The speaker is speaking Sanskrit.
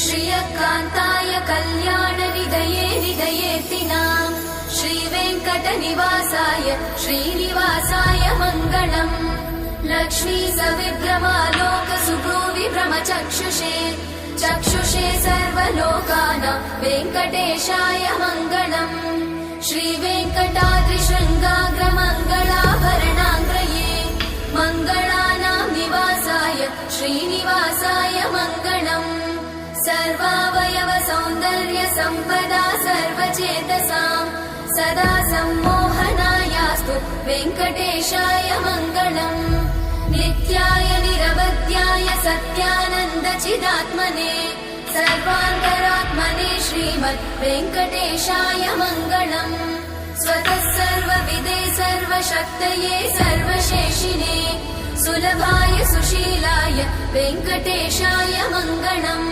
श्रियकान्ताय कल्याणनिधये निधयेतिनाम् श्रीवेङ्कटनिवासाय श्रीनिवासाय मङ्गलम्। लक्ष्मी सविभ्रमालोकसुभ्रूविभ्रमचक्षुषे चक्षुषे सर्वलोकानां वेङ्कटेशाय मङ्गलम्। श्रीवेङ्कटाद्रिशृङ्गाग्रमङ्गलाभरणाङ्ग्रये मङ्गलानां निवासाय श्रीनिवासाय मङ्गलम्। सर्वावयव सौन्दर्य सम्पदा सर्वचेतसां सदा सम्मोहनायास्तु वेङ्कटेशाय मङ्गलम्। नित्याय निरवध्याय सत्यानन्दचिदात्मने सर्वान्तरात्मने श्रीमद् वेङ्कटेशाय मङ्गलम्। स्वतः सर्वविदे सर्वशक्तये सर्वशेषिने सुलभाय सुशीलाय वेङ्कटेशाय मङ्गलम्।